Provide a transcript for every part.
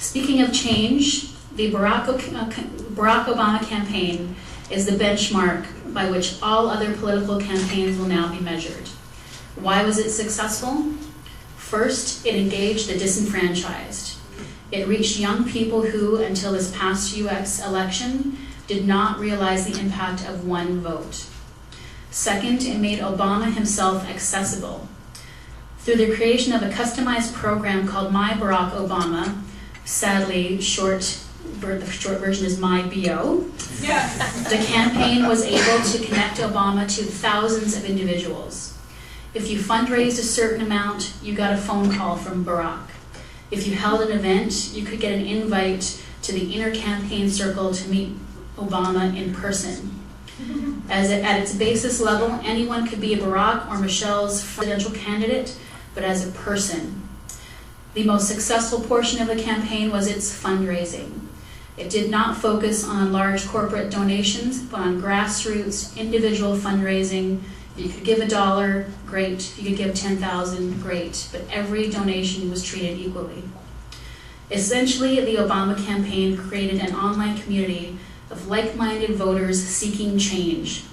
Speaking of change, the Barack Obama campaign is the benchmark by which all other political campaigns will now be measured. Why was it successful? First, it engaged the disenfranchised. It reached young people who, until this past US election, did not realize the impact of one vote. Second, it made Obama himself accessible. Through the creation of a customized program called My Barack Obama, sadly, the short version is My BO, the campaign was able to connect Obama to thousands of individuals. If you fundraised a certain amount, you got a phone call from Barack. If you held an event, you could get an invite to the inner campaign circle to meet Obama in person. At its basis level, anyone could be a Barack or Michelle's presidential candidate, but as a person. The most successful portion of the campaign was its fundraising. It did not focus on large corporate donations, but on grassroots, individual fundraising. If you could give $1, great. If you could give 10,000, great. But every donation was treated equally. Essentially, the Obama campaign created an online community of like-minded voters seeking change.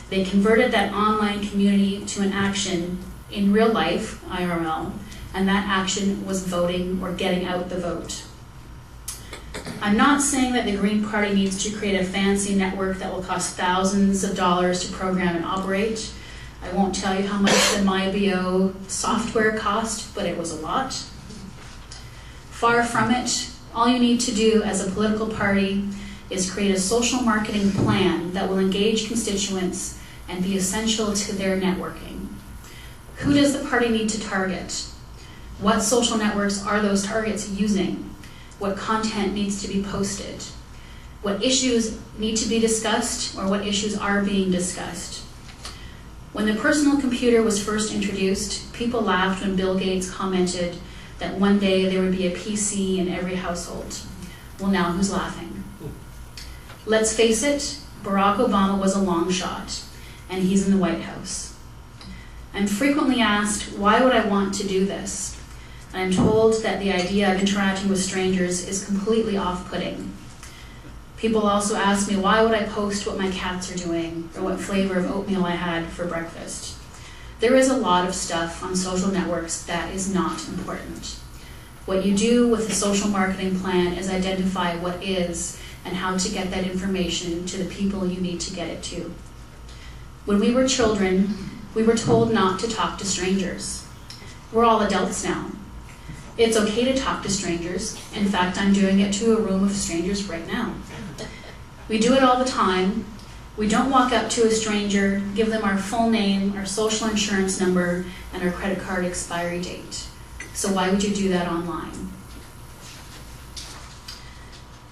They converted that online community to an action in real life, IRL, and that action was voting or getting out the vote. I'm not saying that the Green Party needs to create a fancy network that will cost thousands of dollars to program and operate. I won't tell you how much the MyBO software cost, but it was a lot. Far from it, all you need to do as a political party is create a social marketing plan that will engage constituents and be essential to their networking. Who does the party need to target? What social networks are those targets using? What content needs to be posted? What issues need to be discussed or what issues are being discussed? When the personal computer was first introduced, people laughed when Bill Gates commented that one day there would be a PC in every household. Well, now who's laughing? Let's face it, Barack Obama was a long shot, and he's in the White House. I'm frequently asked, why would I want to do this? And I'm told that the idea of interacting with strangers is completely off-putting. People also ask me, why would I post what my cats are doing or what flavor of oatmeal I had for breakfast? There is a lot of stuff on social networks that is not important. What you do with a social marketing plan is identify what is and how to get that information to the people you need to get it to. When we were children, we were told not to talk to strangers. We're all adults now. It's okay to talk to strangers. In fact, I'm doing it to a room of strangers right now. We do it all the time. We don't walk up to a stranger, give them our full name, our social insurance number, and our credit card expiry date. So why would you do that online?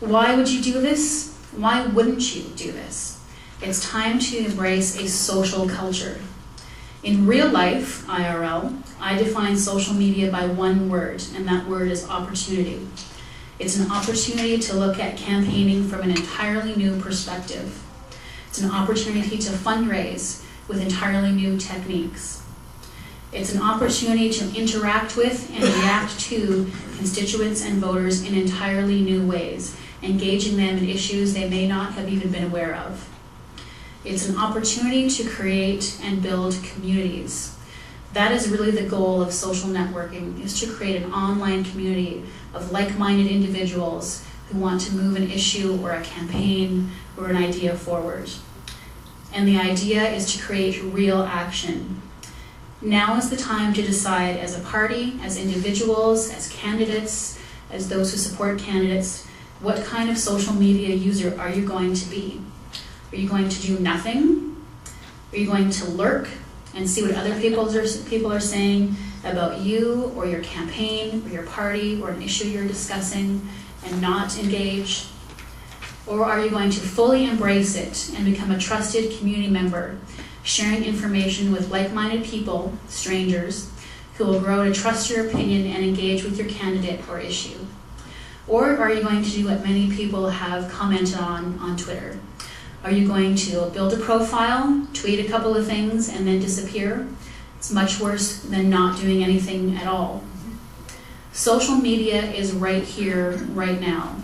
Why would you do this? Why wouldn't you do this? It's time to embrace a social culture. In real life, IRL, I define social media by one word, and that word is opportunity. It's an opportunity to look at campaigning from an entirely new perspective. It's an opportunity to fundraise with entirely new techniques. It's an opportunity to interact with and react to constituents and voters in entirely new ways, engaging them in issues they may not have even been aware of. It's an opportunity to create and build communities. That is really the goal of social networking, is to create an online community of like-minded individuals who want to move an issue or a campaign or an idea forward. And the idea is to create real action. Now is the time to decide as a party, as individuals, as candidates, as those who support candidates, what kind of social media user are you going to be? Are you going to do nothing? Are you going to lurk and see what other people are saying about you or your campaign or your party or an issue you're discussing and not engage? Or are you going to fully embrace it and become a trusted community member, sharing information with like-minded people, strangers, who will grow to trust your opinion and engage with your candidate or issue? Or are you going to do what many people have commented on Twitter? Are you going to build a profile, tweet a couple of things, and then disappear? It's much worse than not doing anything at all. Social media is right here, right now.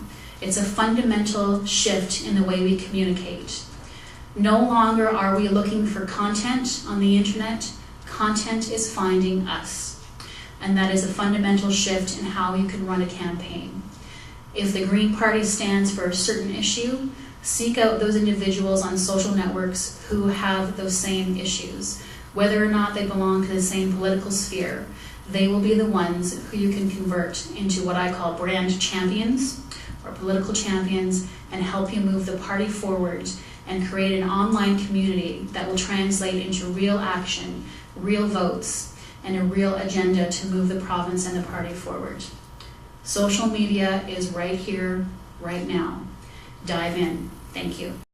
It's a fundamental shift in the way we communicate. No longer are we looking for content on the internet. Content is finding us. And that is a fundamental shift in how you can run a campaign. If the Green Party stands for a certain issue, seek out those individuals on social networks who have those same issues. Whether or not they belong to the same political sphere, they will be the ones who you can convert into what I call brand champions or political champions and help you move the party forward and create an online community that will translate into real action, real votes, and a real agenda to move the province and the party forward. Social media is right here, right now. Dive in. Thank you.